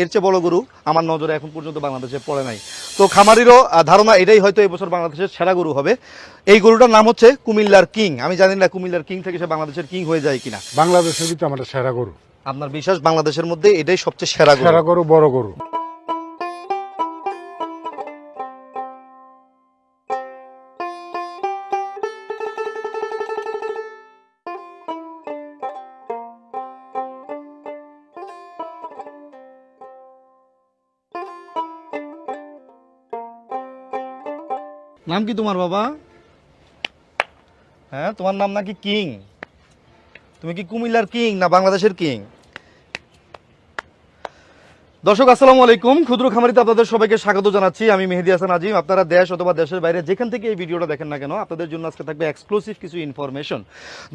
এর চেয়ে বড় গরু আমার নজরে এখন পর্যন্ত বাংলাদেশে পড়ে নাই। তো খামারিরও ধারণা এটাই হয়তো এবছর বাংলাদেশের সেরা গরু হবে। এই গরুটার নাম হচ্ছে কুমিল্লার কিং। আমি জানি না কুমিল্লার কিং থেকে সে বাংলাদেশের কিং হয়ে যায় কিনা। বাংলাদেশের ভিতরে আমাদের সেরা গরু। আপনার বিশ্বাস বাংলাদেশের মধ্যে এটাই সবচেয়ে সেরা গরু? সেরা গরু, বড় গরু। নাম কি তোমার বাবা? হ্যাঁ, তোমার নাম নাকি কিং? তুমি কি কুমিল্লার কিং না বাংলাদেশের কিং? দর্শক আসসালামু আলাইকুম, ক্ষুদ্র খামারিতে আপনাদের সবাইকে স্বাগত জানাচ্ছি। আমি মেহেদী হাসান আজিম। আপনারা দেশ অথবা দেশের বাইরে যেখান থেকে এই ভিডিওটা দেখেন না কেন, আপনাদের জন্য আজকে থাকবে এক্সক্লুসিভ কিছু ইনফরমেশন।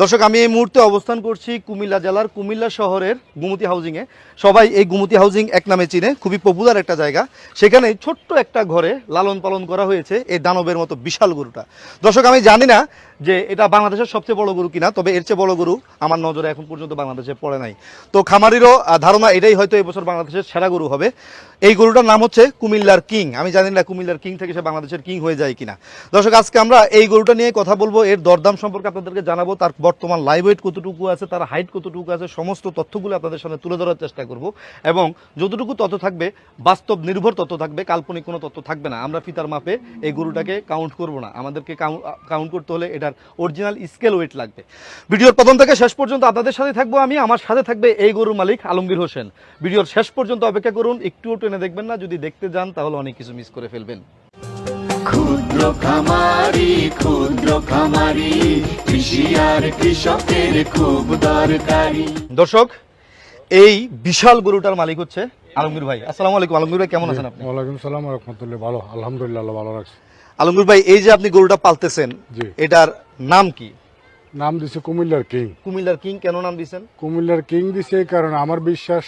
দর্শক, আমি এই মুহূর্তে অবস্থান করছি কুমিল্লা জেলার কুমিল্লা শহরের গুমতি হাউজিংয়ে। সবাই এই গুমতি হাউজিং এক নামে চিনে, খুবই পপুলার একটা জায়গা। সেখানে ছোট্ট একটা ঘরে লালন পালন করা হয়েছে এই দানবের মতো বিশাল গরুটা। দর্শক, আমি জানি না যে এটা বাংলাদেশের সবচেয়ে বড় গরু কিনা, তবে এর চেয়ে বড় গরু আমার নজরে এখন পর্যন্ত বাংলাদেশে পড়ে নাই। তো খামারিরও ধারণা এটাই হয়তো এবছর বাংলাদেশের সেরা গরু হবে। এই গরুটার নাম হচ্ছে কুমিল্লার কিং। আমি জানি না কুমিল্লার কিং থেকে সে বাংলাদেশের কিং হয়ে যায় কিনা। দর্শক, আজকে আমরা এই গরুটা নিয়ে কথা বলবো, এর দরদাম সম্পর্কে আপনাদেরকে জানাবো, তার বর্তমান লাইভ ওয়েট কতটুকু আছে, তার হাইট কতটুকু আছে, সমস্ত তথ্যগুলো আপনাদের সামনে তুলে ধরার চেষ্টা করব। এবং যতটুকু তথ্য থাকবে বাস্তব নির্ভর তথ্য থাকবে, কাল্পনিক কোনো তথ্য থাকবে না। আমরা ফিতার মাপে এই গরুটাকে কাউন্ট করব না, আমাদেরকে কাউন্ট করতে হলে এটার অরিজিনাল স্কেল ওয়েট লাগবে। ভিডিওর প্রথম থেকে শেষ পর্যন্ত আপনাদের সাথে থাকবো আমি, আমার সাথে থাকবে এই গরুর মালিক আলমগীর হোসেন। ভিডিওর শেষ পর্যন্ত অপেক্ষা করুন, একটুও টেনে দেখবেন না। যদি দেখতে যান তাহলে অনেক কিছু মিস করে ফেলবেন। ক্ষুদ্র খামারি কৃষি আর কৃষকের খুব দরকারি। দর্শক, এই বিশাল গরুটার মালিক হচ্ছে আলমগীর ভাই। আসসালামু আলাইকুম আলমগীর ভাই, কেমন আছেন আপনি? ওয়ালাইকুম সালাম ওয়া রাহমাতুল্লাহ। ভালো, আলহামদুলিল্লাহ, আল্লাহ ভালো রাখছে। আলমগীর ভাই, এই যে আপনি গরুটা পালতেছেন, জি। এটার নাম কি? নাম দিছে কুমিল্লার কিং। কুমিল্লার কিং কেন নাম দিয়েছেন? কুমিল্লার কিং দিছে এই কারণে আমার বিশ্বাস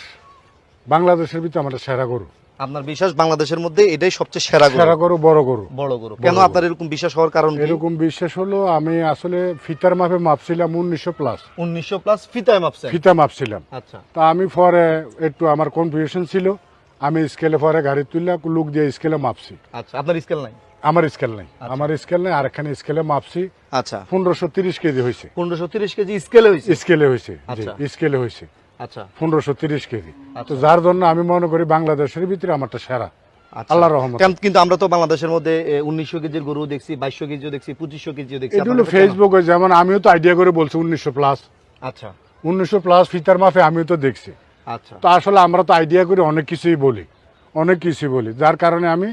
বাংলাদেশের ভিতরে আমাদের সেরা গরু। আপনার বিশ্বাস বাংলাদেশের মধ্যে এটাই সবচেয়ে সেরা সেরা গরু? গরু, বড় গরু। বড় গরু। কেন আপনার এরকম বিশ্বাস হওয়ার কারণ কি? এরকম বিশ্বাস হলো, আমি আসলে ফিতার মাপে মাপছিলাম 1900 প্লাস। 1900 প্লাস ফিতায় মাপছেন? ফিতা মাপছিলাম। আচ্ছা। তা আমি পরে একটু আমার কনফিউশন ছিল, আমি স্কেলে পরে গাড়ি তুললা লুক দিয়ে স্কেলে মাপছি। আচ্ছা, আপনার স্কেল নাই? আমার স্কেল নাই, আমার স্কেল নাই, আরেকখানে স্কেলে মাপছি। আচ্ছা। 1530 কেজি হয়েছে। 1530 কেজি স্কেলে হয়েছে? স্কেলে হয়েছে, আচ্ছা। স্কেলে হয়েছে। আচ্ছা। 1530 কেজি। আচ্ছা। তো যার জন্য আমি মনে করি বাংলাদেশের ভিতরে আমারটা সেরা। আচ্ছা। আল্লাহর রহমত। কিন্তু আমরা তো বাংলাদেশের মধ্যে 1900 কেজির গরু দেখছি, 2200 কেজিও দেখছি, 2500 কেজিও দেখছি। এটা হলো ফেসবুকে, যেমন আমিও তো আইডিয়া করে বলছি 1900 প্লাস। আচ্ছা। 1900 প্লাস ফিতার মাপে আমিও তো দেখছি। আচ্ছা। তো আসলে আমরা তো আইডিয়া করে অনেক কিছুই বলি, যার কারণে আমি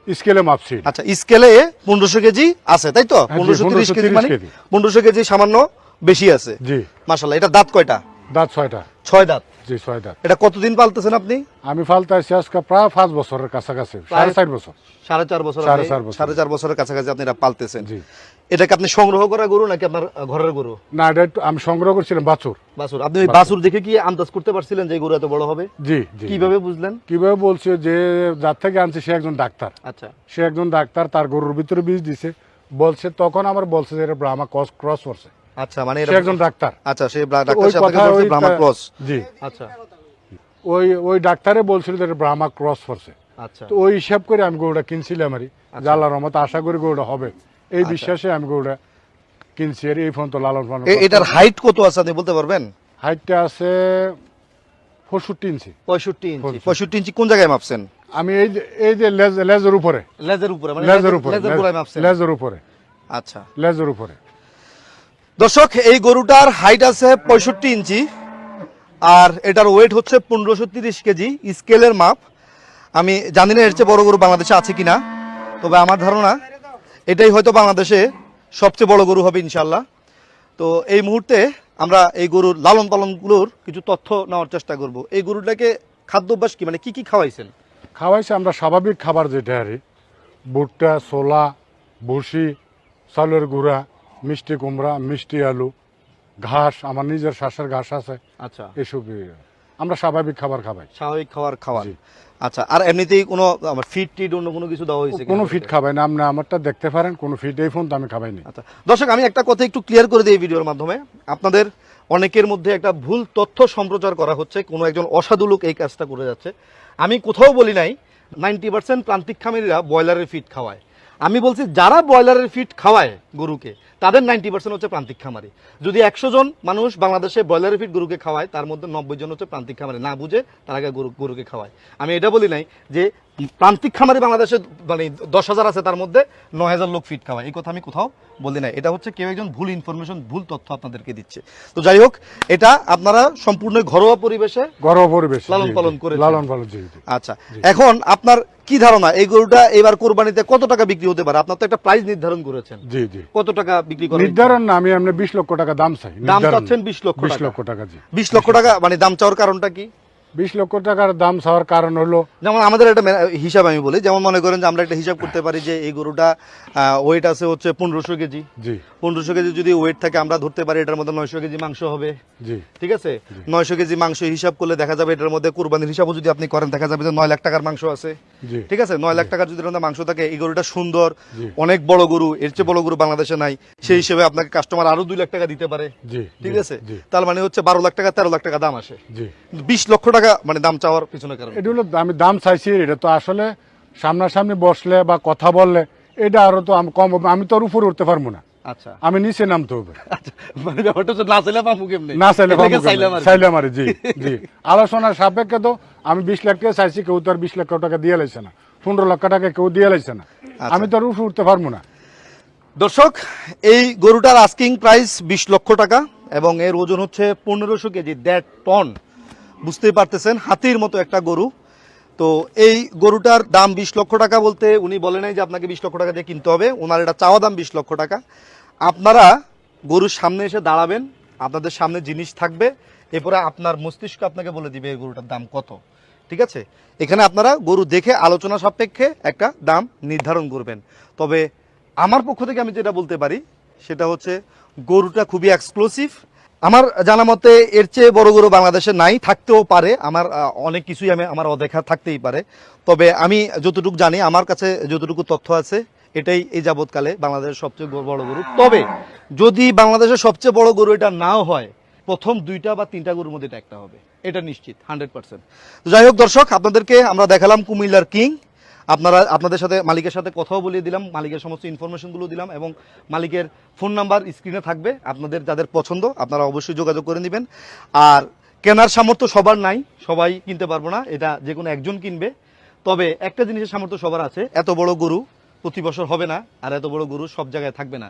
স্কেলে মাপছি। আচ্ছা, স্কেলে 1500 কেজি আছে, তাই তো? হ্যাঁ, জি, 1530 কেজি, মানে 1530 কেজি। 1500 কেজি সামান্য বেশি আছে। জি। মাশাআল্লাহ। এটা দাঁত কয়টা? দাঁত 6টা। 6 দাঁত। জি, 6 দাঁত। এটা কতদিন পালতেছেন আপনি? আমি ফালতাছি আজকে প্রায় 5 বছরের কাছাকাছি, 4.5 বছর। 4.5 বছর। 4.5 বছর। 4.5 বছরের কাছাকাছি আপনি এটা পালতেছেন। জি। এটাকে আপনি সংগ্রহ করা গরু নাকি আপনার ঘরের গরু? না, এটা একটু আমি সংগ্রহ করছিলাম বাছুর। বাছুর। আপনি ওই বাছুর দেখে কি আন্দাজ করতে পারছিলেন যে এই গরু এত বড় হবে? জি, জি। কিভাবে বুঝলেন? কিভাবে বলছে, যে যার থেকে আনছে সে একজন ডাক্তার। আচ্ছা। সে একজন ডাক্তার, তার গরুর ভিতরে বীজ দিছে বলছে, তখন আমার বলছে যে এটা ব্রাহ্মা ক্রস করছে। আচ্ছা, মানে সে একজন ডাক্তার। আচ্ছা, সেই ডাক্তার ওই সাথে কথা, বলছে ব্রাহ্মা ক্রস। জি। আচ্ছা। ওই ডাক্তারে বলছিল যে এটা ব্রাহ্মা ক্রস করছে। আচ্ছা। তো ওই হিসাব করে আমি গরুটা কিনছিলাম, আর যে আল্লাহর রহমতে আশা করি গরুটা হবে, এই বিশ্বাসে আমি গরুটা কিনছি। আর এই ফোন তো লালন পালন। এটার হাইট কত আছে আপনি বলতে পারবেন? হাইটটা আছে 65 ইঞ্চি। 65 ইঞ্চি। 65 ইঞ্চি কোন জায়গায় মাপছেন? আমি এই যে লেজের উপরে, লেজের উপরে, মানে লেজের উপরে, লেজের গোড়ায় মাপছেন? লেজের উপরে। আচ্ছা। লেজের উপরে। দর্শক, এই গরুটার হাইট আছে 65 ইঞ্চি আর এটার ওয়েট হচ্ছে 1530 কেজি স্কেলের মাপ। আমি জানি না এর চেয়ে বড় গরু বাংলাদেশে আছে কিনা, তবে আমার ধারণা এটাই হয়তো বাংলাদেশে সবচেয়ে বড় গরু হবে ইনশাল্লাহ। তো এই মুহূর্তে আমরা এই গরুর লালন পালনগুলোর কিছু তথ্য নেওয়ার চেষ্টা করব। এই গরুটাকে খাদ্যাভ্যাস কি, মানে কি কি খাওয়াইছেন? খাওয়াইছে আমরা স্বাভাবিক খাবার, যেটা আর ভুট্টা, ছোলা, ভুসি, চালের গুঁড়া, মিষ্টি কুমড়া, মিষ্টি আলু, ঘাস, আমার নিজের শ্বাসের ঘাস আছে। আচ্ছা। এসব আমরা স্বাভাবিক খাবার খাবাই। স্বাভাবিক খাবার খাওয়া। জি। আচ্ছা, আর এমনিতেই কোনো ফিট টিট অন্য কোনো কিছু দেওয়া হয়েছে? কোনো ফিট খাবাই না, আপনি আমারটা দেখতে পারেন, কোনো ফিট এই ফোন তো আমি খাবাই না। আচ্ছা দর্শক, আমি একটা কথা একটু ক্লিয়ার করে দিই এই ভিডিওর মাধ্যমে। আপনাদের অনেকের মধ্যে একটা ভুল তথ্য সম্প্রচার করা হচ্ছে, কোনো একজন অসাধু লোক এই কাজটা করে যাচ্ছে। আমি কোথাও বলি নাই 90% প্রান্তিক খামারিরা ব্রয়লারের ফিট খাওয়ায়। আমি বলছি যারা ব্রয়লারের ফিট খাওয়ায় গরুকে, তাদের 90% হচ্ছে প্রান্তিক খামারি। যদি 100 জন মানুষ বাংলাদেশে ব্রয়লারের ফিট গরুকে খাওয়ায়, তার মধ্যে 90 জন হচ্ছে প্রান্তিক খামারি, না বুঝে তার আগে গরুকে খাওয়ায়। আমি এটা বলি নাই যে প্রান্তিক খামারি বাংলাদেশে মানে 10,000 আছে, তার মধ্যে 9,000 লোক ফিট খাওয়ায়, এই কথা আমি কোথাও বলি নাই। এটা হচ্ছে কেউ একজন ভুল ইনফরমেশন, ভুল তথ্য আপনাদেরকে দিচ্ছে। তো যাই হোক, এটা আপনারা সম্পূর্ণ ঘরোয়া পরিবেশে লালন পালন করে। আচ্ছা, এখন আপনার কি ধারণা এই গরুটা এবার কোরবানিতে কত টাকা বিক্রি হতে পারে? আপনার তো একটা প্রাইস নির্ধারণ করেছেন। জি জি। কত টাকা বিক্রি করেন? নির্ধারণ না, আমি 20 লক্ষ টাকা দাম চাই। দাম চাচ্ছেন 20 লক্ষ টাকা? 20 লক্ষ টাকা। জি। 20 লক্ষ টাকা মানে দাম চাওয়ার কারণটা কি? 20 লক্ষ টাকার দাম চাওয়ার কারণ হলো, যেমন আমাদের একটা হিসাব আমি বলি, যেমন মনে করেন যে আমরা একটা হিসাব করতে পারি যে এই গরুটা ওয়েট আছে হচ্ছে 1500 কেজি। জি। 1500 কেজি যদি ওয়েট থাকে, আমরা ধরতে পারি এটার মধ্যে 900 কেজি মাংস হবে। জি। ঠিক আছে, 900 কেজি মাংস হিসাব করলে দেখা যাবে এটার মধ্যে কুরবানির হিসাবও যদি আপনি করেন, দেখা যাবে যে 9 লাখ টাকার মাংস আছে। জি। ঠিক আছে, 9 লাখ টাকার যদি এর মধ্যে মাংস থাকে, এই গরুটা সুন্দর, জি। অনেক বড় গরু, এর চেয়ে বড় গরু বাংলাদেশে নাই, সেই হিসেবে আপনাকে কাস্টমার আরো 2 লাখ টাকা দিতে পারে। জি। ঠিক আছে, জি। তার মানে হচ্ছে 12 লাখ টাকা 13 লাখ টাকা দাম আসে। জি। 20 লক্ষ টাকা মানে দাম চাওয়ার পিছনে কারণ এটা হলো আমি দাম চাইছি, এটা তো আসলে সামনাসামনি বসলে বা কথা বললে এটা আরো তো কম হবে, আমি তো আর উপরে উঠতে পারবো না। আচ্ছা, আমি নিচে নামতে হবে। আচ্ছা, মানে ব্যাপারটা হচ্ছে না চাইলে পাবো কেমনে? না চাইলে এটাকে চাইলাম আর কি। চাইলে মারি। জি জি। আলোচনার সাপেক্ষে তো আমি 20 লাখ টাকা চাইছি, কেউ তো আর 20 লক্ষ টাকা দিয়ে লাইছে না, 15 লক্ষ টাকা কেউ দিয়ে লাইছে না। আমি তো আর উপরে উঠতে পারবো না। দর্শক, এই গরুটার আস্কিং প্রাইস 20 লক্ষ টাকা এবং এর ওজন হচ্ছে 1500 কেজি, 1.5 টন। বুঝতেই পারতেছেন, হাতির মতো একটা গরু। তো এই গরুটার দাম 20 লক্ষ টাকা বলতে উনি বলে নাই যে আপনাকে 20 লক্ষ টাকা দিয়ে কিনতে হবে, ওনার এটা চাওয়া দাম 20 লক্ষ টাকা। আপনারা গরুর সামনে এসে দাঁড়াবেন, আপনাদের সামনে জিনিস থাকবে, এরপরে আপনার মস্তিষ্ক আপনাকে বলে দিবে এই গরুটার দাম কত। ঠিক আছে, এখানে আপনারা গরু দেখে আলোচনা সাপেক্ষে একটা দাম নির্ধারণ করবেন। তবে আমার পক্ষ থেকে আমি যেটা বলতে পারি সেটা হচ্ছে গরুটা খুবই এক্সক্লুসিভ। আমার জানা মতে এর চেয়ে বড় গরু বাংলাদেশে নাই, থাকতেও পারে, আমার অনেক কিছুই আমার অদেখা থাকতেই পারে। তবে আমি যতটুকু জানি, আমার কাছে যতটুকু তথ্য আছে, এটাই এই যাবৎকালে বাংলাদেশের সবচেয়ে বড় গরু। তবে যদি বাংলাদেশের সবচেয়ে বড় গরু এটা নাও হয়, প্রথম 2টা বা 3টা গরুর মধ্যে এটা একটা হবে, এটা নিশ্চিত 100%। যাই হোক দর্শক, আপনাদেরকে আমরা দেখালাম কুমিল্লার কিং। আপনাদের সাথে মালিকের সাথে কথাও বলিয়ে দিলাম, মালিকের সমস্ত ইনফরমেশনগুলো দিলাম এবং মালিকের ফোন নাম্বার স্ক্রিনে থাকবে। আপনাদের যাদের পছন্দ আপনারা অবশ্যই যোগাযোগ করে নেবেন। আর কেনার সামর্থ্য সবার নাই, সবাই কিনতে পারবো না, এটা যে কোনো একজন কিনবে। তবে একটা জিনিসের সামর্থ্য সবার আছে, এত বড় গরু প্রতি বছর হবে না, আর এত বড় গরু সব জায়গায় থাকবে না।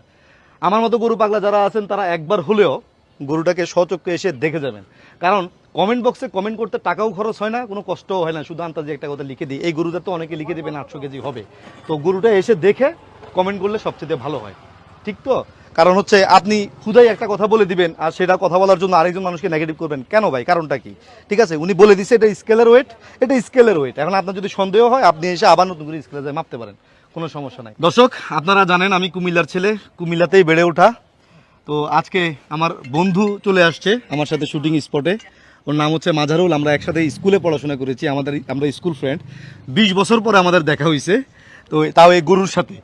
আমার মতো গরু পাগলা যারা আছেন তারা একবার হলেও গরুটাকে স্বচক্ষে এসে দেখে যাবেন। কারণ কমেন্ট বক্সে কমেন্ট করতে টাকাও খরচ হয় না, কোনো কষ্টও হয় না, শুধু আন্তাজে একটা কথা লিখে দিই। এই গরুটা তো অনেকে লিখে দেবেন 800 কেজি হবে, তো গরুটা এসে দেখে কমেন্ট করলে সবচেয়ে ভালো হয়। ঠিক তো? কারণ হচ্ছে আপনি খুদাই একটা কথা বলে দিবেন আর সেটা কথা বলার জন্য আরেকজন মানুষকে নেগেটিভ করবেন কেন ভাই? কারণটা কি? ঠিক আছে, উনি বলে দিছে এটা স্কেলের ওয়েট, এটা স্কেলের ওয়েট। এখন আপনার যদি সন্দেহ হয় আপনি এসে আবার নতুন করে স্কেলে যায় মাপতে পারেন, কোনো সমস্যা নাই। দর্শক, আপনারা জানেন আমি কুমিল্লার ছেলে, কুমিল্লাতেই বেড়ে ওঠা। তো আজকে আমার বন্ধু চলে আসছে আমার সাথে শুটিং স্পটে। ওর নাম হচ্ছে মাঝারুল, আমরা একসাথে স্কুলে পড়াশোনা করেছি, আমরা স্কুল ফ্রেন্ড। 20 বছর পরে আমাদের দেখা হয়েছে, তো তাও এই গরুর সাথে।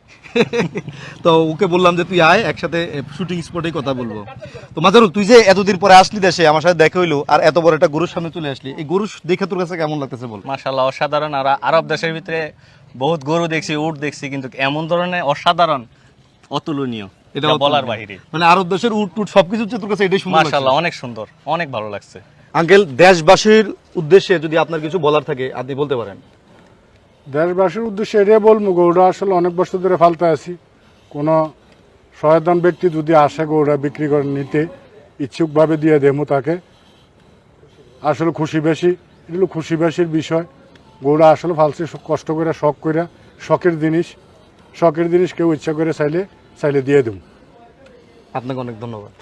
তো ওকে বললাম যে তুই আয়, একসাথে শুটিং স্পটেই কথা বলবো। তো মাঝারুল, তুই যে এতদিন পরে আসলি দেশে, আমার সাথে দেখা হইলো, আর এত বড় একটা গরুর সামনে চলে আসলি, এই গরু দেখে তোর কাছে কেমন লাগতেছে বল? মাশাআল্লাহ, অসাধারণ। আর আরব দেশের ভিতরে বহুত গরু দেখছি, উট দেখছি, কিন্তু এমন ধরনের অসাধারণ, অতুলনীয়, এটা বলার বাহিরে। মানে আরব দেশের উট টুট সবকিছু হচ্ছে তোর কাছে এটাই সুন্দর লাগছে? মাশাআল্লাহ, অনেক সুন্দর, অনেক ভালো লাগছে। আঙ্কেল, দেশবাসীর উদ্দেশ্যে যদি আপনার কিছু বলার থাকে আপনি বলতে পারেন। দেশবাসীর উদ্দেশ্যে এটা বলবো, গরুটা আসলে অনেক বছর ধরে ফালতে আছি। কোনো সচেতন ব্যক্তি যদি আসে গরুটা বিক্রি করে নিতে, ইচ্ছুকভাবে দিয়ে দেবো তাকে। আসলে খুশি বেশি, এগুলো খুশি বেশির বিষয়। গরুটা আসলে ফালছে কষ্ট করে, শখের জিনিস কেউ ইচ্ছা করে চাইলে দিয়ে দেবো। আপনাকে অনেক ধন্যবাদ।